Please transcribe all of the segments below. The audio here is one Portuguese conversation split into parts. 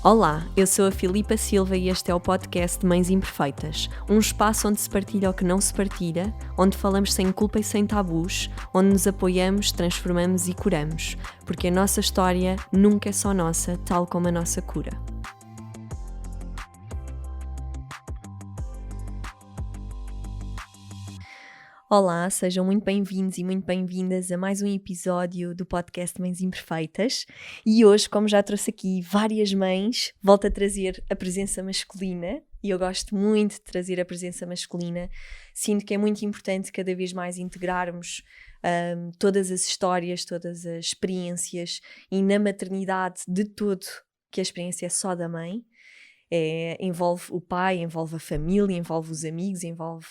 Olá, eu sou a Filipa Silva e este é o podcast Mães Imperfeitas, um espaço onde se partilha o que não se partilha, onde falamos sem culpa e sem tabus, onde nos apoiamos, transformamos e curamos, porque a nossa história nunca é só nossa, tal como a nossa cura. Olá, sejam muito bem-vindos e muito bem-vindas a mais um episódio do podcast Mães Imperfeitas. E hoje, como já trouxe aqui várias mães, volto a trazer a presença masculina e eu gosto muito de trazer a presença masculina. Sinto que é muito importante cada vez mais integrarmos todas as histórias, todas as experiências e na maternidade de tudo, que a experiência é só da mãe. Envolve o pai, envolve a família, envolve os amigos, envolve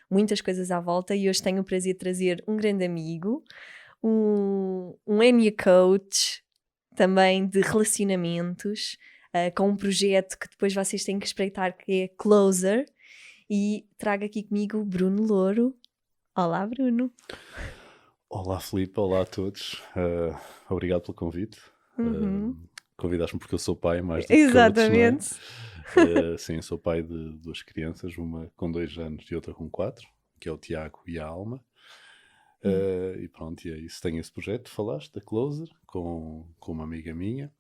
muitas coisas à volta, e hoje tenho o prazer de trazer um grande amigo, um Enya Coach, também de relacionamentos, com um projeto que depois vocês têm que espreitar, que é Closer, e trago aqui comigo o Bruno Louro. Olá, Bruno. Olá, Filipe, olá a todos. Obrigado pelo convite. Convidaste-me porque eu sou pai, mais do que Exatamente. coach, não é? Sim, sou pai de duas crianças, uma com 2 anos e outra com 4, que é o Tiago e a Alma. E pronto, e é isso. Tenho esse projeto, falaste, da Closer, com uma amiga minha,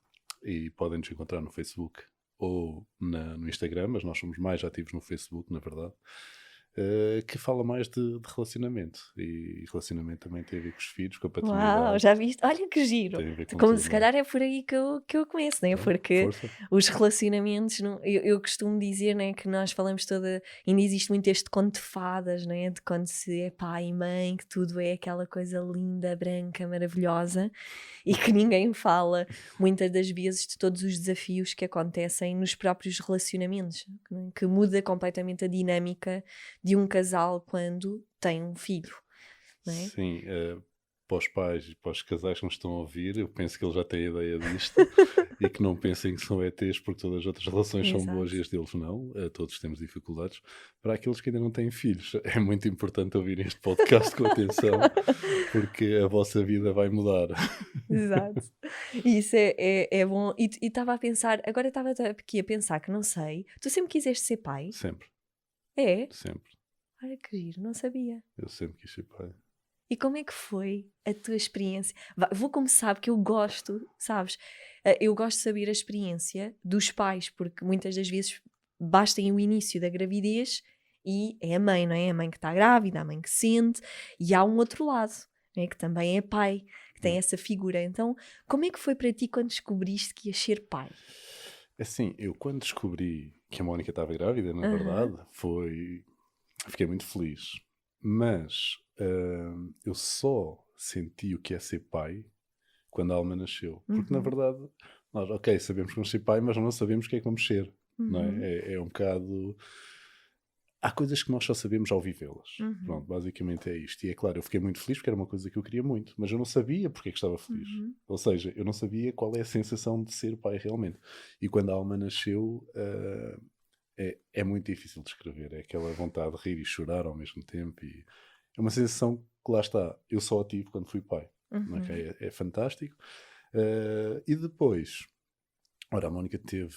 e podem nos encontrar no Facebook ou no Instagram, mas nós somos mais ativos no Facebook, na verdade. Que fala mais de relacionamento, e relacionamento também tem a ver com os filhos, com a paternidade. Uau, já viste? Olha que giro. Tem a ver com Como tudo, se não é? calhar é por aí que eu conheço, não é? Porque Força. os relacionamentos, eu costumo dizer, né, que nós falamos ainda existe muito este conto de fadas, né, de quando se é pai e mãe, que tudo é aquela coisa linda, branca, maravilhosa, e que ninguém fala muitas das vezes de todos os desafios que acontecem nos próprios relacionamentos, né, que muda completamente a dinâmica de um casal quando tem um filho, não é? Sim, para os pais e para os casais que nos estão a ouvir, eu penso que eles já têm ideia disto e que não pensem que são ETs porque todas as outras relações são boas e as deles não. Todos temos dificuldades. Para aqueles que ainda não têm filhos, é muito importante ouvirem este podcast com atenção, porque a vossa vida vai mudar. Exato. Isso é bom. E estava a pensar, agora estava aqui a pensar que não sei. Tu sempre quiseste ser pai? Sempre, É? sempre. Olha que giro, não sabia. Eu sempre quis ser pai. E como é que foi a tua experiência? Vou começar porque eu gosto, sabes? Eu gosto de saber a experiência dos pais, porque muitas das vezes basta o início da gravidez e é a mãe, não é? A mãe que está grávida, a mãe que sente, e há um outro lado, não é? Que também é pai, que tem essa figura. Então, como é que foi para ti quando descobriste que ias ser pai? Assim, eu quando descobri que a Mónica estava grávida, na Aham. verdade, fiquei muito feliz. Mas eu só senti o que é ser pai quando a Alma nasceu. Porque, na Uhum. verdade, nós, ok, sabemos que vamos ser pai, mas não sabemos o que é que vamos ser. Não Uhum. é? É um bocado... Há coisas que nós só sabemos ao vivê-las. Uhum. Pronto, basicamente é isto. E é claro, eu fiquei muito feliz porque era uma coisa que eu queria muito, mas eu não sabia porque é que estava feliz. Uhum. Ou seja, eu não sabia qual é a sensação de ser pai realmente. E quando a Alma nasceu, é muito difícil de descrever. É aquela vontade de rir e chorar ao mesmo tempo. E é uma sensação que, lá está, eu só a tive quando fui pai. Uhum. Okay? É fantástico. E depois, ora, a Mónica teve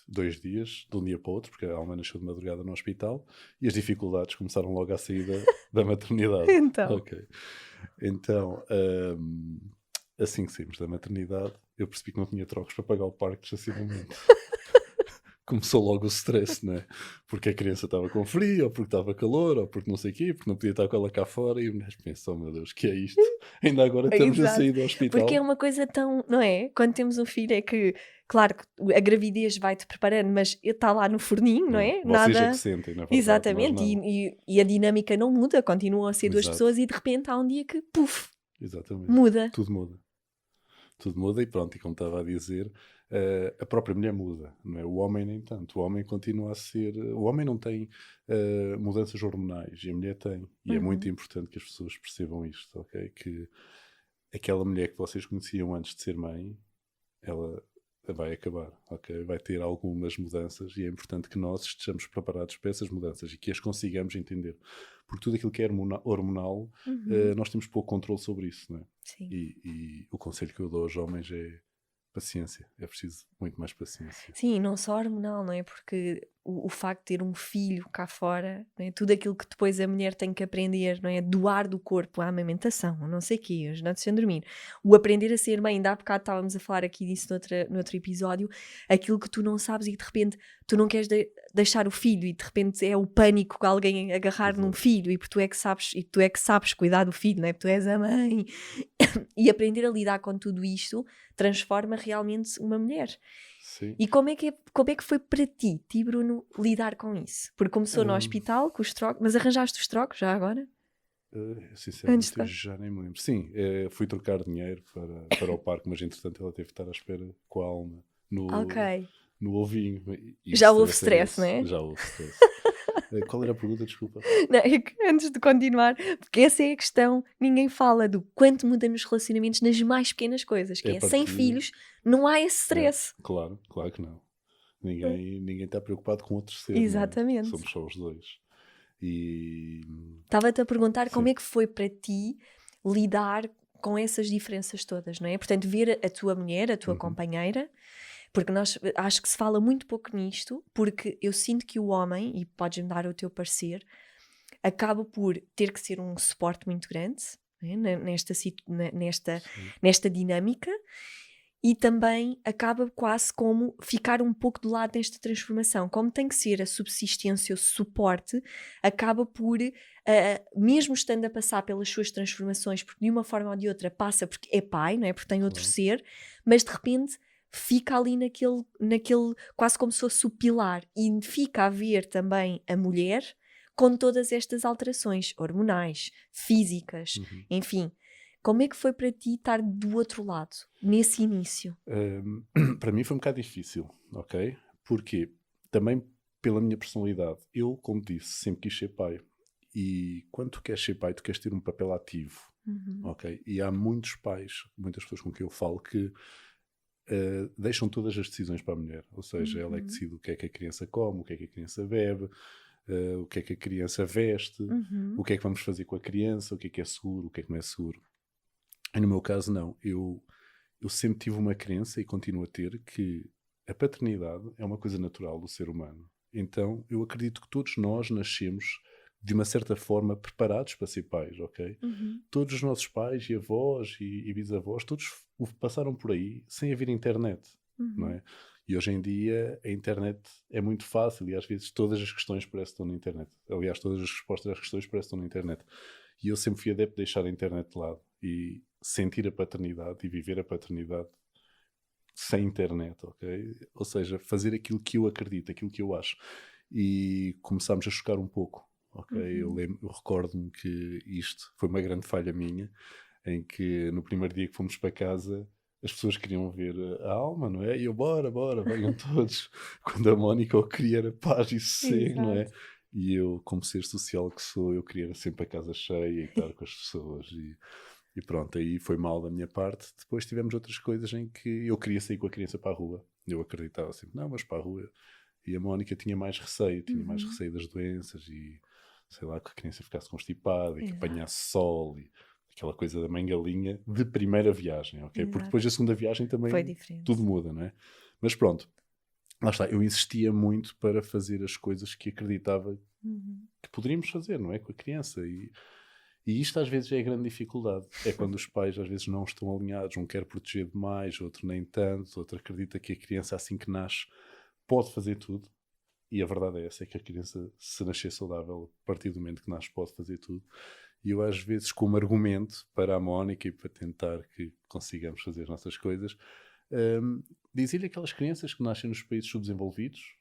2 dias, de um dia para o outro, porque a Alma nasceu de madrugada no hospital, e as dificuldades começaram logo à saída da maternidade. Então. Ok. Então, assim que saímos da maternidade, eu percebi que não tinha trocos para pagar o parque de estacionamento. Começou logo o stress, né? Porque a criança estava com frio, ou porque estava calor, ou porque não sei o quê, porque não podia estar com ela cá fora, e o gajo pensou, oh, meu Deus, que é isto? Ainda agora estamos a Exato. sair do hospital. Porque é uma coisa tão, não é? Quando temos um filho é que, claro, que a gravidez vai-te preparando, mas está lá no forninho, não é? Vocês é Nada. que sentem, na verdade. Exatamente, Nós não. e a dinâmica não muda, continuam a ser duas Exato. pessoas e de repente há um dia que, puf, Exatamente. muda. Tudo muda. Tudo muda e pronto, e como estava a dizer, a própria mulher muda, não é? O homem nem tanto. O homem continua a ser... O homem não tem mudanças hormonais, e a mulher tem. E é muito importante que as pessoas percebam isto, ok? Que aquela mulher que vocês conheciam antes de ser mãe, ela vai acabar, ok? Vai ter algumas mudanças e é importante que nós estejamos preparados para essas mudanças e que as consigamos entender. Porque tudo aquilo que é hormonal, nós temos pouco controle sobre isso, não é? Sim. E o conselho que eu dou aos homens é paciência. É preciso muito mais paciência. Sim, não só hormonal, não é? Porque o facto de ter um filho cá fora, não é? Tudo aquilo que depois a mulher tem que aprender, não é? Doar do corpo, a amamentação, não sei o quê, as noites sem dormir. O aprender a ser mãe, ainda há bocado estávamos a falar aqui disso noutro episódio, aquilo que tu não sabes e de repente tu não queres deixar o filho e de repente é o pânico que alguém agarrar num filho e porque tu é que sabes cuidar do filho, não é? Porque tu és a mãe. E aprender a lidar com tudo isto transforma realmente uma mulher. Sim. E como é que foi para ti, Bruno, lidar com isso? Porque começou no hospital com os trocos, mas arranjaste os trocos já agora? Sinceramente, eu já nem me lembro. Sim, fui trocar dinheiro para o parque, mas entretanto ela teve de estar à espera com a alma no ovinho. E Já houve stress, não é? Já houve stress. Qual era a pergunta? Desculpa. Não, é que antes de continuar, porque essa é a questão, ninguém fala do quanto muda nos relacionamentos nas mais pequenas coisas, que sem filhos não há esse stress. Claro que não. Ninguém está preocupado com outro ser. Exatamente. Somos só os dois. E estava-te a perguntar como é que foi para ti lidar com essas diferenças todas, não é? Portanto, ver a tua mulher, a tua companheira, porque acho que se fala muito pouco nisto, porque eu sinto que o homem, e podes-me dar o teu parecer, acaba por ter que ser um suporte muito grande, né, nesta dinâmica, e também acaba quase como ficar um pouco do lado desta transformação. Como tem que ser a subsistência, o suporte, acaba por, mesmo estando a passar pelas suas transformações, porque de uma forma ou de outra passa porque é pai, não é? Porque tem outro ser, mas de repente fica ali naquele quase como se fosse o pilar, e fica a ver também a mulher com todas estas alterações hormonais, físicas, enfim. Como é que foi para ti estar do outro lado, nesse início? Para mim foi um bocado difícil, ok? Porque também pela minha personalidade, eu, como disse, sempre quis ser pai. E quando tu queres ser pai, tu queres ter um papel ativo, ok? E há muitos pais, muitas pessoas com quem eu falo que deixam todas as decisões para a mulher. Ou seja, ela é que decide o que é que a criança come, o que é que a criança bebe, o que é que a criança veste, o que é que vamos fazer com a criança, o que é seguro, o que é que não é seguro. E no meu caso, não. Eu sempre tive uma crença e continuo a ter que a paternidade é uma coisa natural do ser humano. Então, eu acredito que todos nós nascemos de uma certa forma preparados para ser pais, ok? Todos os nossos pais e avós e bisavós, todos passaram por aí sem haver internet, não é? E hoje em dia a internet é muito fácil e às vezes todas as questões parecem que estão na internet. Aliás, todas as respostas às questões parecem que estão na internet. E eu sempre fui adepto de deixar a internet de lado e sentir a paternidade e viver a paternidade sem internet, ok? Ou seja, fazer aquilo que eu acredito, aquilo que eu acho. E começámos a chocar um pouco, ok? Eu recordo-me que isto foi uma grande falha minha, em que no primeiro dia que fomos para casa as pessoas queriam ver a Alma, não é? E eu, bora, venham todos. Quando a Mónica o queria era paz e sossego, não é? E eu, como ser social que sou, eu queria sempre a casa cheia e estar com as pessoas. E pronto, aí foi mal da minha parte. Depois tivemos outras coisas em que eu queria sair com a criança para a rua. Eu acreditava sempre, não, mas para a rua. E a Mónica tinha mais receio das doenças e, sei lá, que a criança ficasse constipada e que apanhasse sol e aquela coisa da mãe galinha de primeira viagem, ok? Porque depois da segunda viagem também tudo muda, não é? Mas pronto, lá está, eu insistia muito para fazer as coisas que acreditava que poderíamos fazer, não é? Com a criança. E isto às vezes é a grande dificuldade. É quando os pais às vezes não estão alinhados, um quer proteger demais, outro nem tanto, outro acredita que a criança assim que nasce pode fazer tudo. E a verdade é essa, é que a criança, se nascer saudável, a partir do momento que nasce pode fazer tudo. E eu às vezes, como argumento para a Mónica e para tentar que consigamos fazer as nossas coisas, dizer-lhe aquelas crianças que nascem nos países subdesenvolvidos,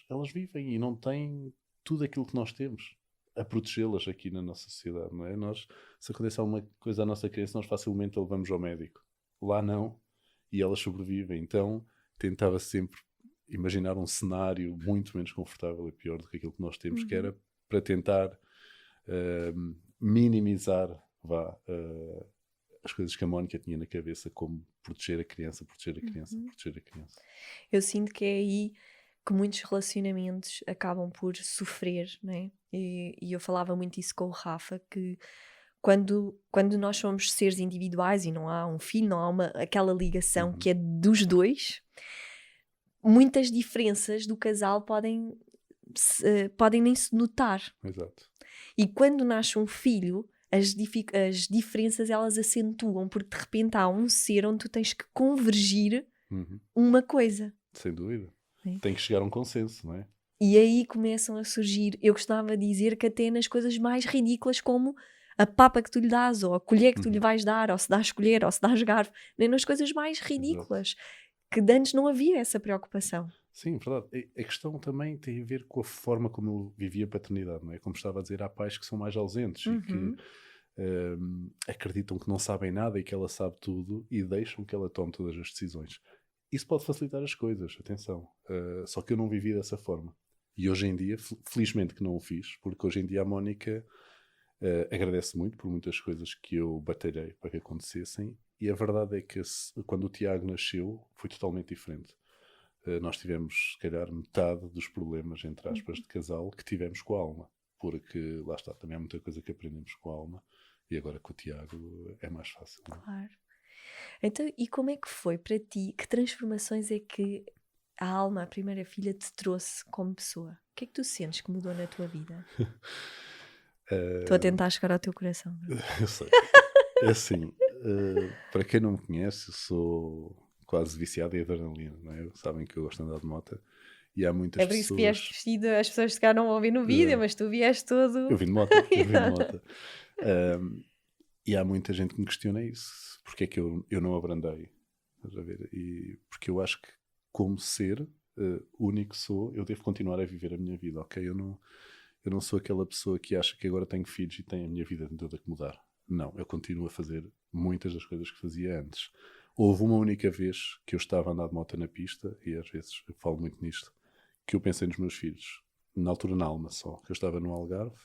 elas vivem e não têm tudo aquilo que nós temos a protegê-las aqui na nossa sociedade, não é? Nós, se acontece alguma coisa à nossa criança, nós facilmente a levamos ao médico. Lá não. E elas sobrevivem. Então, tentava sempre imaginar um cenário muito menos confortável e pior do que aquilo que nós temos, que era para tentar minimizar as coisas que a Mónica tinha na cabeça, como proteger a criança. Eu sinto que é aí que muitos relacionamentos acabam por sofrer, não é? E eu falava muito isso com o Rafa, que quando nós somos seres individuais e não há um filho, não há aquela ligação que é dos dois, muitas diferenças do casal podem nem se notar. Exato. E quando nasce um filho, as diferenças elas acentuam, porque de repente há um ser onde tu tens que convergir uma coisa. Sem dúvida. Sim. Tem que chegar a um consenso, não é? E aí começam a surgir, eu gostava de dizer que até nas coisas mais ridículas, como a papa que tu lhe dás, ou a colher que tu lhe vais dar, ou se dás colher, ou se dás garfo, nem nas coisas mais ridículas. Exato. Que de antes não havia essa preocupação. Sim, verdade. A questão também tem a ver com a forma como eu vivia a paternidade, não é? Como estava a dizer, há pais que são mais ausentes e que acreditam que não sabem nada e que ela sabe tudo e deixam que ela tome todas as decisões. Isso pode facilitar as coisas, atenção. Só que eu não vivi dessa forma. E hoje em dia, felizmente que não o fiz, porque hoje em dia a Mónica agradece muito por muitas coisas que eu batalhei para que acontecessem. E a verdade é que quando o Tiago nasceu, foi totalmente diferente. Nós tivemos, se calhar, metade dos problemas, entre aspas, de casal que tivemos com a Alma. Porque, lá está, também há muita coisa que aprendemos com a Alma. E agora com o Tiago é mais fácil. Não é? Claro. Então, e como é que foi para ti? Que transformações é que a Alma, a primeira filha, te trouxe como pessoa? O que é que tu sentes que mudou na tua vida? Estou a tentar chegar ao teu coração. Eu sei. É assim, para quem não me conhece, eu sou quase viciado em adrenalina, não é? Sabem que eu gosto de andar de moto e há muitas pessoas... É por isso que vieste vestido, as pessoas se calhar não vão ouvir no vídeo, mas tu vieste todo... Eu vim de moto, e há muita gente que me questiona isso. Porque é que eu não abrandei? Estás a ver? E porque eu acho que como ser único que sou, eu devo continuar a viver a minha vida, ok? Eu não sou aquela pessoa que acha que agora tenho filhos e tem a minha vida toda que mudar. Não, eu continuo a fazer muitas das coisas que fazia antes. Houve uma única vez que eu estava a andar de moto na pista, e às vezes eu falo muito nisto, que eu pensei nos meus filhos. Na altura, na Alma só. Que eu estava no Algarve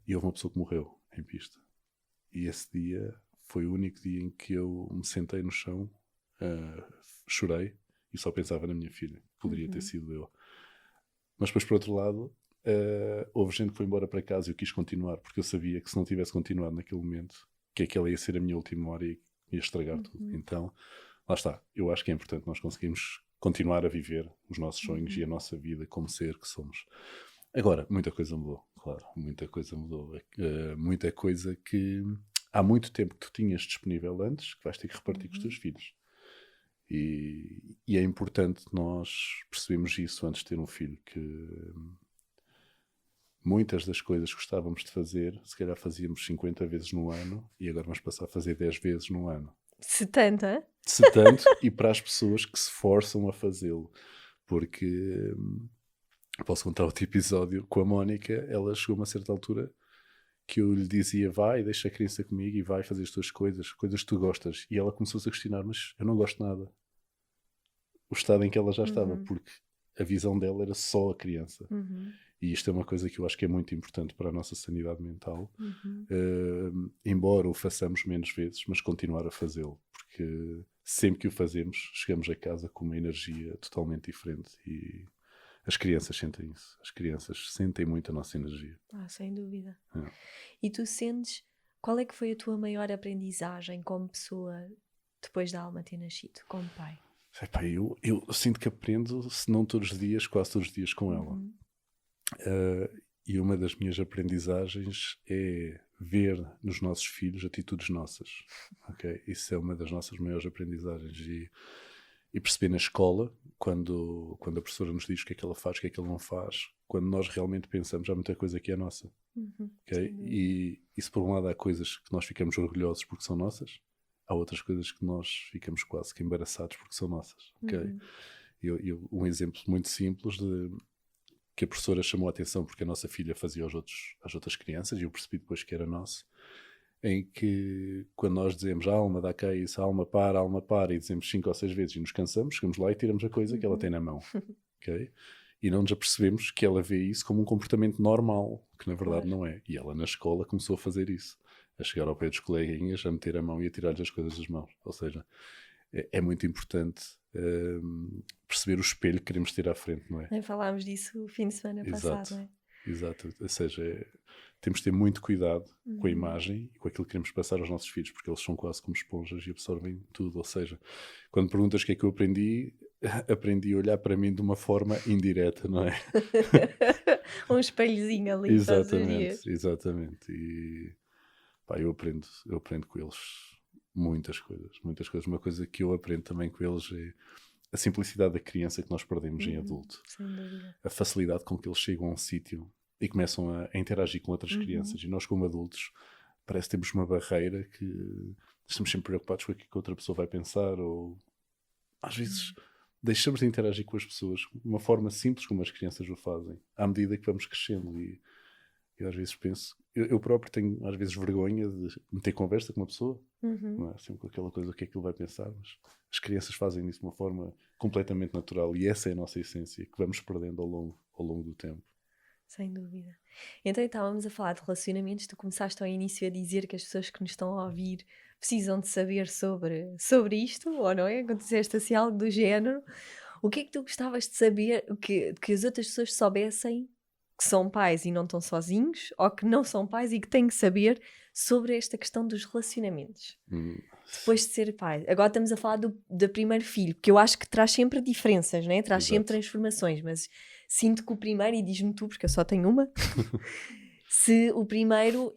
e houve uma pessoa que morreu em pista. E esse dia foi o único dia em que eu me sentei no chão, chorei e só pensava na minha filha. Poderia ter sido eu. Mas depois, por outro lado, houve gente que foi embora para casa e eu quis continuar, porque eu sabia que se não tivesse continuado naquele momento, que aquela ia ser a minha última hora e ia estragar tudo. Então, lá está. Eu acho que é importante nós conseguirmos continuar a viver os nossos sonhos e a nossa vida como ser que somos. Agora, muita coisa mudou, claro. Muita coisa mudou. Muita coisa que há muito tempo que tu tinhas disponível antes, que vais ter que repartir com os teus filhos. E é importante nós percebermos isso antes de ter um filho, que muitas das coisas que gostávamos de fazer, se calhar fazíamos 50 vezes no ano e agora vamos passar a fazer 10 vezes no ano. 70? 70 e para as pessoas que se forçam a fazê-lo. Porque posso contar outro episódio com a Mónica, ela chegou a uma certa altura que eu lhe dizia, vai, deixa a criança comigo e vai fazer as tuas coisas que tu gostas. E ela começou-se a questionar, mas eu não gosto de nada. O estado em que ela já estava, porque a visão dela era só a criança. E isto é uma coisa que eu acho que é muito importante para a nossa sanidade mental. Embora o façamos menos vezes, mas continuar a fazê-lo. Porque sempre que o fazemos, chegamos a casa com uma energia totalmente diferente. E as crianças sentem isso. As crianças sentem muito a nossa energia. Sem dúvida. E tu sentes... Qual é que foi a tua maior aprendizagem como pessoa depois da Alma ter nascido, como pai? Epá, eu sinto que aprendo, se não todos os dias, quase todos os dias com ela. E uma das minhas aprendizagens é ver nos nossos filhos atitudes nossas. Okay? Isso é uma das nossas maiores aprendizagens. E perceber na escola, quando a professora nos diz o que é que ela faz, o que é que ela não faz, quando nós realmente pensamos, há muita coisa que é nossa. Okay? E se por um lado há coisas que nós ficamos orgulhosos porque são nossas, há outras coisas que nós ficamos quase que embaraçados porque são nossas. Okay? Um exemplo muito simples que a professora chamou a atenção porque a nossa filha fazia às outras crianças, e eu percebi depois que era nosso, em que quando nós dizemos Alma, dá cá isso, Alma, para, e dizemos 5 ou 6 vezes e nos cansamos, chegamos lá e tiramos a coisa que ela tem na mão. Okay? E não nos apercebemos que ela vê isso como um comportamento normal, que na verdade não é. E ela na escola começou a fazer isso, a chegar ao pé dos coleguinhas, a meter a mão e a tirar-lhes as coisas das mãos. Ou seja, é muito importante perceber o espelho que queremos ter à frente, não é? Falámos disso o fim de semana passado, não é? Exato. Ou seja, temos de ter muito cuidado com a imagem e com aquilo que queremos passar aos nossos filhos, porque eles são quase como esponjas e absorvem tudo. Ou seja, quando perguntas o que é que eu aprendi, aprendi a olhar para mim de uma forma indireta, não é? Um espelhozinho ali todos os dias. Exatamente. E pá, eu aprendo com eles muitas coisas. Uma coisa que eu aprendo também com eles é a simplicidade da criança que nós perdemos em adulto. Sem dúvida. A facilidade com que eles chegam a um sítio e começam a interagir com outras crianças. E nós, como adultos, parece que temos uma barreira que estamos sempre preocupados com o que a outra pessoa vai pensar, ou às vezes deixamos de interagir com as pessoas de uma forma simples como as crianças o fazem, à medida que vamos crescendo. E eu às vezes penso, eu próprio tenho às vezes vergonha de meter conversa com uma pessoa, não é? Sempre com aquela coisa, o que é que ele vai pensar, mas as crianças fazem isso de uma forma completamente natural, e essa é a nossa essência, que vamos perdendo ao longo do tempo. Sem dúvida. Então estávamos a falar de relacionamentos, tu começaste ao início a dizer que as pessoas que nos estão a ouvir precisam de saber sobre isto, ou não é? Quando disseste assim algo do género, o que é que tu gostavas de saber, que as outras pessoas soubessem que são pais e não estão sozinhos, ou que não são pais e que têm que saber sobre esta questão dos relacionamentos? Depois de ser pai. Agora estamos a falar do primeiro filho, que eu acho que traz sempre diferenças, não é? Traz sempre transformações, mas sinto que o primeiro, e diz-me tu, porque eu só tenho uma, se o primeiro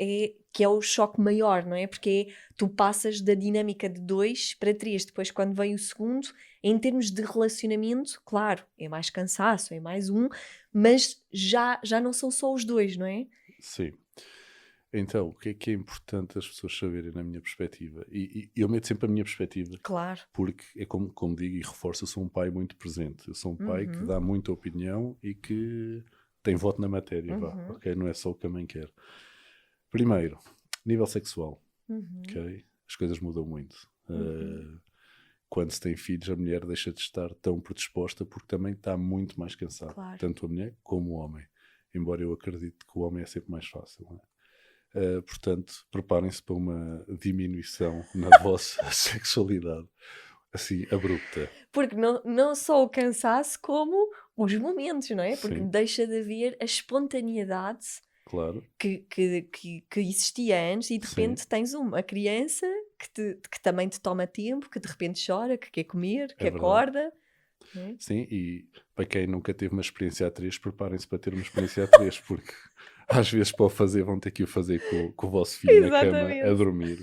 que é o choque maior, não é? Porque tu passas da dinâmica de 2 para 3, depois quando vem o segundo, em termos de relacionamento, claro, é mais cansaço, é mais mas já não são só os 2, não é? Sim. Então, o que é importante as pessoas saberem na minha perspectiva? E eu meto sempre a minha perspectiva. Claro. Porque é como digo e reforço, eu sou um pai muito presente. Eu sou um pai que dá muita opinião e que tem voto na matéria, ok? Não é só o que a mãe quer. Primeiro, nível sexual, ok? As coisas mudam muito. Quando se tem filhos, a mulher deixa de estar tão predisposta porque também está muito mais cansada. Claro. Tanto a mulher como o homem. Embora eu acredite que o homem é sempre mais fácil, não é? Portanto, preparem-se para uma diminuição na vossa sexualidade, assim, abrupta. Porque não só o cansaço, como os momentos, não é? Porque Sim. deixa de haver a espontaneidade, claro, que existia antes, e de repente tens uma criança que também te toma tempo, que de repente chora, que quer comer, que acorda. É? Sim, e para quem nunca teve uma experiência a 3, preparem-se para ter uma experiência a 3, porque às vezes para o fazer vão ter que o fazer com o vosso filho na cama a dormir.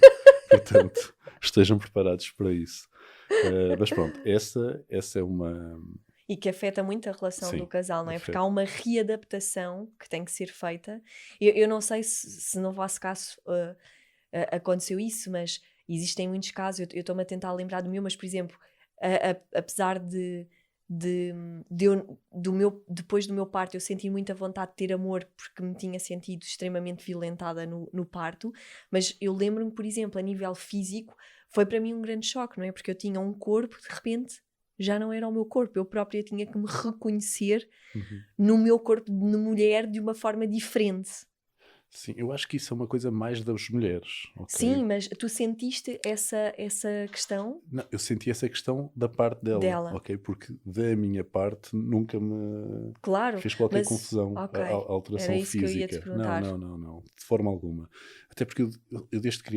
Portanto, estejam preparados para isso. Mas pronto, essa é uma... E que afeta muito a relação do casal, não é? Porque há uma readaptação que tem que ser feita. Eu não sei se no vosso caso aconteceu isso, mas existem muitos casos, eu estou-me a tentar lembrar do meu, mas por exemplo, apesar depois do meu parto eu senti muita vontade de ter amor porque me tinha sentido extremamente violentada no parto, mas eu lembro-me, por exemplo, a nível físico, foi para mim um grande choque, não é? Porque eu tinha um corpo, de repente já não era o meu corpo, eu própria tinha que me reconhecer no meu corpo de mulher de uma forma diferente. Sim, eu acho que isso é uma coisa mais das mulheres. Okay? Sim, mas tu sentiste essa questão? Não, eu senti essa questão da parte dela. Ok? Porque da minha parte nunca me fez qualquer confusão, a alteração era isso física. Que eu ia te perguntar. Não, de forma alguma. Até porque eu desde que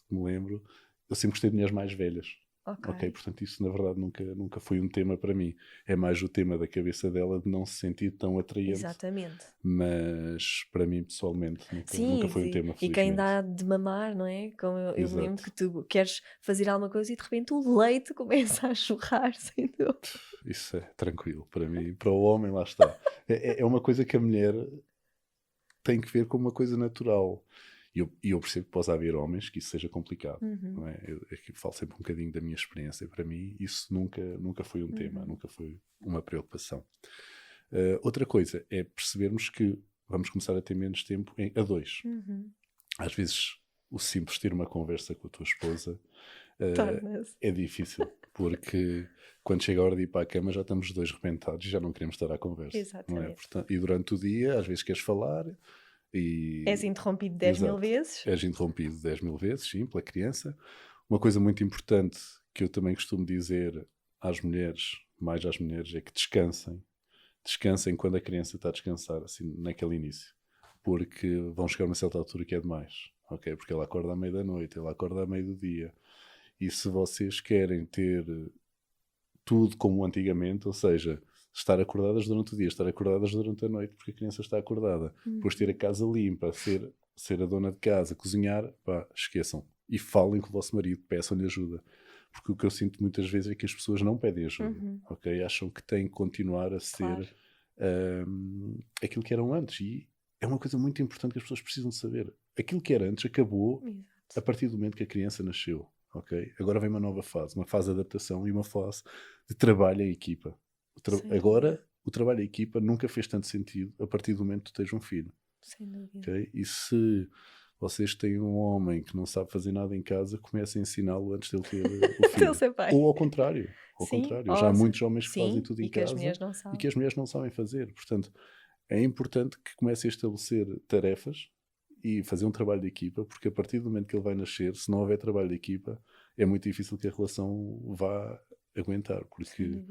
me lembro, eu sempre gostei de mulheres mais velhas. Ok, portanto isso na verdade nunca foi um tema para mim. É mais o tema da cabeça dela de não se sentir tão atraente. Exatamente. Mas para mim pessoalmente nunca foi um tema, felizmente. E quem dá de mamar, não é? Como eu me lembro que tu queres fazer alguma coisa e de repente o leite começa a jorrar sem dúvida. Isso é tranquilo para mim. Para o homem, lá está. É uma coisa que a mulher tem que ver como uma coisa natural. E eu percebo que pode haver homens que isso seja complicado. Não é? Eu falo sempre um bocadinho da minha experiência. Para mim, isso nunca foi um tema, nunca foi uma preocupação. Outra coisa é percebermos que vamos começar a ter menos tempo a 2. Às vezes, o simples ter uma conversa com a tua esposa é difícil, porque quando chega a hora de ir para a cama já estamos os dois rebentados e já não queremos estar à conversa. Exatamente. Não é? Portanto, e durante o dia, às vezes queres falar... És interrompido 10 mil vezes. És interrompido 10 mil vezes, sim, pela criança. Uma coisa muito importante que eu também costumo dizer às mulheres, mais às mulheres, é que descansem. Descansem quando a criança está a descansar, assim, naquele início. porque vão chegar a uma certa altura que é demais, ok? Porque ela acorda à meia da noite, ela acorda à meia do dia. E se vocês querem ter tudo como antigamente, ou seja, estar acordadas durante o dia, estar acordadas durante a noite, porque a criança está acordada, depois ter a casa limpa, ser a dona de casa, cozinhar, pá, esqueçam. E falem com o vosso marido, peçam-lhe ajuda. Porque o que eu sinto muitas vezes é que as pessoas não pedem ajuda, ok? Acham que têm que continuar a ser aquilo que eram antes. E é uma coisa muito importante que as pessoas precisam de saber. Aquilo que era antes acabou a partir do momento que a criança nasceu, ok? Agora vem uma fase de adaptação e uma fase de trabalho em equipa. Agora, o trabalho em equipa nunca fez tanto sentido a partir do momento que tu tens um filho. Sem dúvida. Okay? E se vocês têm um homem que não sabe fazer nada em casa, comecem a ensiná-lo antes dele ter o filho. Ou ao contrário. Já há muitos homens que fazem tudo em casa e que as mulheres não sabem fazer. Portanto, é importante que comecem a estabelecer tarefas e fazer um trabalho de equipa, porque a partir do momento que ele vai nascer, se não houver trabalho de equipa, é muito difícil que a relação vá aguentar, porque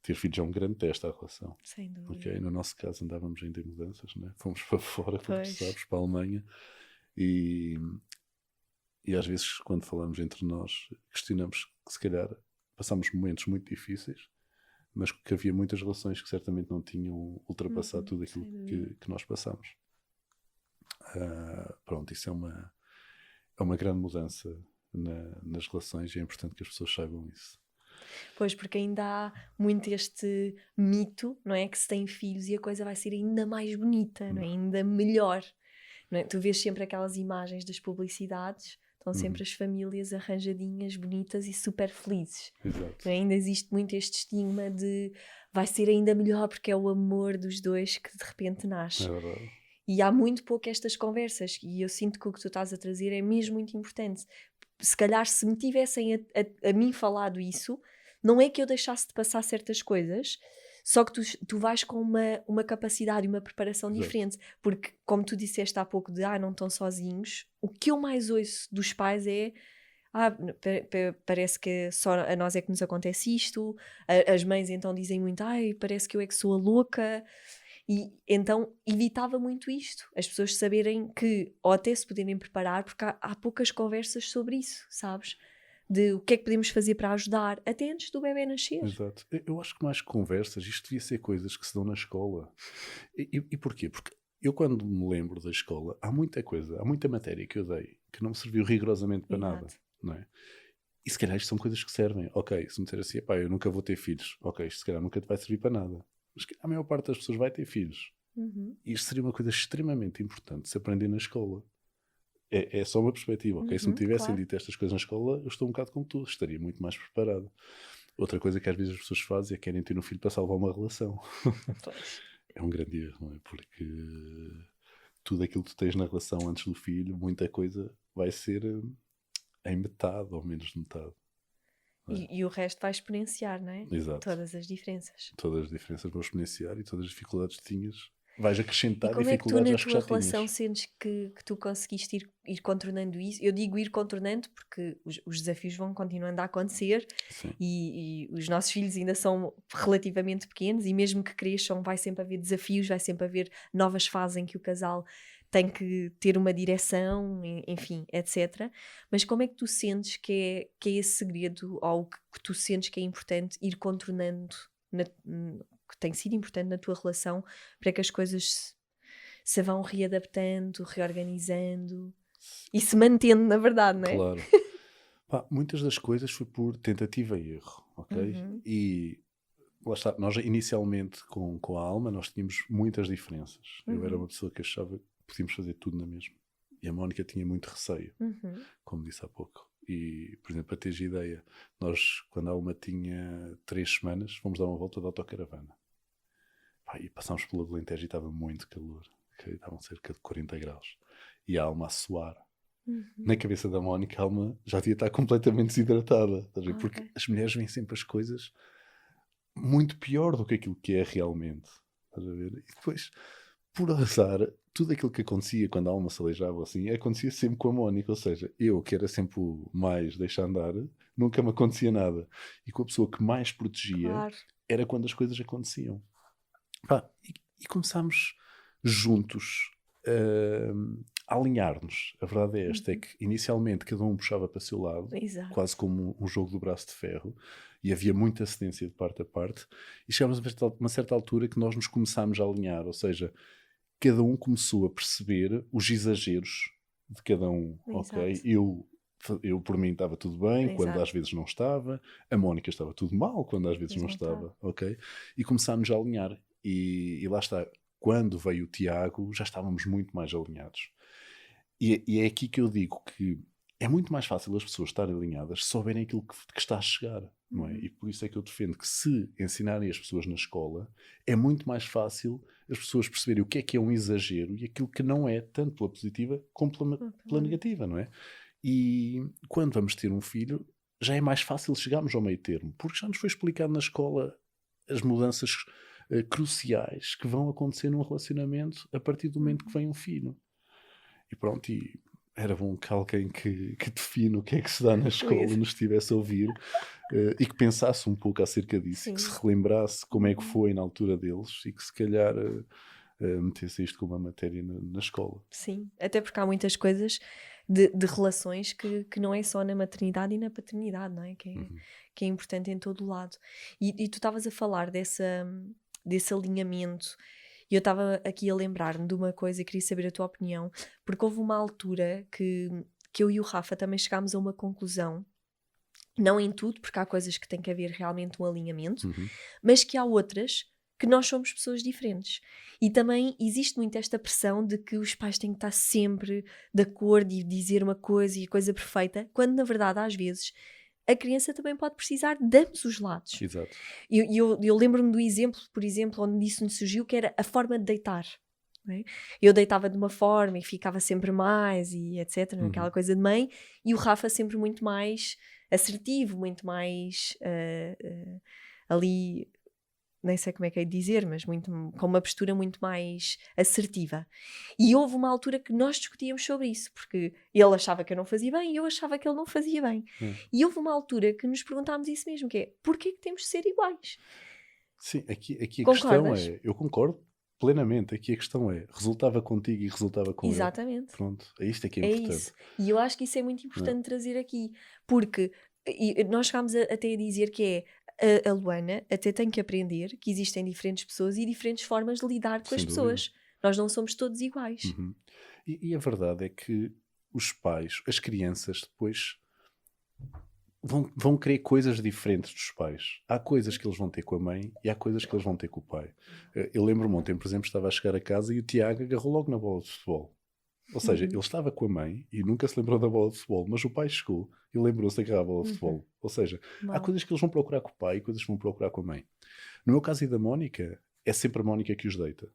ter filhos é um grande teste à relação. Sem dúvida. Okay? No nosso caso andávamos ainda em mudanças, né? Fomos para fora, como tu sabes, para a Alemanha, e às vezes quando falamos entre nós, questionamos que se calhar passámos momentos muito difíceis, mas que havia muitas relações que certamente não tinham ultrapassado tudo aquilo que nós passamos. Pronto, isso é uma grande mudança nas relações e é importante que as pessoas saibam isso. Pois, porque ainda há muito este mito, não é? Que se tem filhos e a coisa vai ser ainda mais bonita, não é? Ainda melhor. Não é? Tu vês sempre aquelas imagens das publicidades, estão sempre as famílias arranjadinhas, bonitas e super felizes. Exato. Ainda existe muito este estigma de vai ser ainda melhor porque é o amor dos dois que de repente nasce. É verdade. E há muito pouco estas conversas e eu sinto que o que tu estás a trazer é mesmo muito importante. Se calhar se me tivessem a mim falado isso, não é que eu deixasse de passar certas coisas, só que tu vais com uma capacidade e uma preparação diferente. Porque, como tu disseste há pouco de não estão sozinhos, o que eu mais ouço dos pais é parece que só a nós é que nos acontece isto. As mães então dizem muito, parece que eu é que sou a louca. E então evitava muito isto, as pessoas saberem que, ou até se poderem preparar, porque há poucas conversas sobre isso, sabes? De o que é que podemos fazer para ajudar, até antes do bebê nascer. Exato. Eu acho que mais conversas, isto devia ser coisas que se dão na escola. E porquê? Porque eu quando me lembro da escola, há muita matéria que eu dei que não me serviu rigorosamente para nada, não é? E se calhar isto são coisas que servem. Ok, se me disser assim, eu nunca vou ter filhos. Ok, isto se calhar nunca te vai servir para nada. Mas a maior parte das pessoas vai ter filhos. E isto seria uma coisa extremamente importante se aprender na escola. É só uma perspectiva, ok? Se me tivessem dito estas coisas na escola, eu estou um bocado como tu, estaria muito mais preparado. Outra coisa que às vezes as pessoas fazem é que querem ter um filho para salvar uma relação. É um grande erro, não é? Porque tudo aquilo que tu tens na relação antes do filho, muita coisa vai ser em metade ou menos de metade. E o resto vai exponenciar, não é? Exato. Todas as diferenças. Todas as diferenças vão exponenciar e todas as dificuldades que tinhas vais acrescentar e como dificuldades é às que que tu na já tua relação tinhas. sentes que tu conseguiste ir contornando isso? Eu digo ir contornando porque os desafios vão continuando a acontecer e os nossos filhos ainda são relativamente pequenos e mesmo que cresçam vai sempre haver desafios, vai sempre haver novas fases em que o casal tem que ter uma direção, enfim, etc. Mas como é que tu sentes que é esse segredo ou que tu sentes que é importante ir contornando, que tem sido importante na tua relação para que as coisas se vão readaptando, reorganizando e se mantendo, na verdade, não é? Claro. Muitas das coisas foi por tentativa e erro, ok? E lá está, nós inicialmente com a Alma nós tínhamos muitas diferenças. Eu era uma pessoa que achava que podíamos fazer tudo na mesma. E a Mónica tinha muito receio, como disse há pouco. E, por exemplo, para teres ideia, nós, quando a Alma tinha 3 semanas, fomos dar uma volta de autocaravana. E passámos pelo Alentejo e estava muito calor. Okay? Estavam cerca de 40 graus. E a Alma a suar. Na cabeça da Mónica, a Alma já devia estar completamente desidratada. Porque as mulheres veem sempre as coisas muito pior do que aquilo que é realmente. Estás a ver? E depois, por azar, tudo aquilo que acontecia quando a Alma se aleijava assim, acontecia sempre com a Mónica. Ou seja, eu, que era sempre o mais deixa andar, nunca me acontecia nada. E com a pessoa que mais protegia era quando as coisas aconteciam. E começámos juntos alinhar-nos. A verdade é esta, é que inicialmente cada um puxava para o seu lado, Exato. quase como um jogo do braço de ferro, e havia muita cedência de parte a parte, e chegámos a uma certa altura que nós nos começámos a alinhar, ou seja, cada um começou a perceber os exageros de cada um, ok? Exato. Eu por mim estava tudo bem, quando Exato. às vezes não estava, a Mónica estava tudo mal, quando às vezes Mas não não estava, ok? E começámos a alinhar, e lá está, quando veio o Tiago, já estávamos muito mais alinhados. E é aqui que eu digo que é muito mais fácil as pessoas estarem alinhadas se souberem aquilo que está a chegar, não é? Uhum. E por isso é que eu defendo que se ensinarem as pessoas na escola, é muito mais fácil as pessoas perceberem o que é um exagero e aquilo que não é, tanto pela positiva como pela negativa, não é? E quando vamos ter um filho, já é mais fácil chegarmos ao meio termo, porque já nos foi explicado na escola as mudanças cruciais que vão acontecer num relacionamento a partir do momento que vem um filho. E pronto, e era bom que alguém que define o que é que se dá na escola Isso. nos estivesse a ouvir e que pensasse um pouco acerca disso, e que se Sim. relembrasse como é que foi na altura deles e que se calhar metesse isto como uma matéria na escola. Sim, até porque há muitas coisas de relações que não é só na maternidade e na paternidade, não é? Uhum. Que é importante em todo o lado. E tu estavas a falar desse alinhamento, e eu estava aqui a lembrar-me de uma coisa e queria saber a tua opinião, porque houve uma altura que eu e o Rafa também chegámos a uma conclusão, não em tudo, porque há coisas que tem que haver realmente um alinhamento, Uhum. mas que há outras que nós somos pessoas diferentes. E também existe muito esta pressão de que os pais têm que estar sempre de acordo e dizer uma coisa e a coisa perfeita, quando na verdade às vezes a criança também pode precisar de ambos os lados. Exato. Eu lembro-me do exemplo, por exemplo, onde isso me surgiu, que era a forma de deitar. Não é? Eu deitava de uma forma e ficava sempre mais e etc, aquela Uhum. coisa de mãe, e o Rafa sempre muito mais assertivo, muito mais ali, nem sei como é que é de dizer, mas muito, com uma postura muito mais assertiva. E houve uma altura que nós discutíamos sobre isso, porque ele achava que eu não fazia bem e eu achava que ele não fazia bem. É. E houve uma altura que nos perguntámos isso mesmo, que é, porquê que temos de ser iguais? Sim, aqui a questão Concordas? é, eu concordo plenamente, aqui a questão é, resultava contigo e resultava com ele. Exatamente. Pronto, é isto que é É importante. isso. E eu acho que isso é muito Não é? importante trazer aqui, porque nós chegámos até a dizer que é a Luana até tem que aprender que existem diferentes pessoas e diferentes formas de lidar com as Sem dúvida. pessoas. Nós não somos todos iguais. Uhum. E a verdade é que os pais, as crianças, depois vão querer coisas diferentes dos pais. Há coisas que eles vão ter com a mãe e há coisas que eles vão ter com o pai. Eu lembro-me ontem, por exemplo, estava a chegar a casa e o Tiago agarrou logo na bola de futebol. Ou seja, ele estava com a mãe e nunca se lembrou da bola de futebol, mas o pai chegou e lembrou-se de agarrar a bola de futebol. Ou seja, há Uau. coisas que eles vão procurar com o pai e coisas que vão procurar com a mãe. No meu caso e da Mónica, é sempre a Mónica que os deita.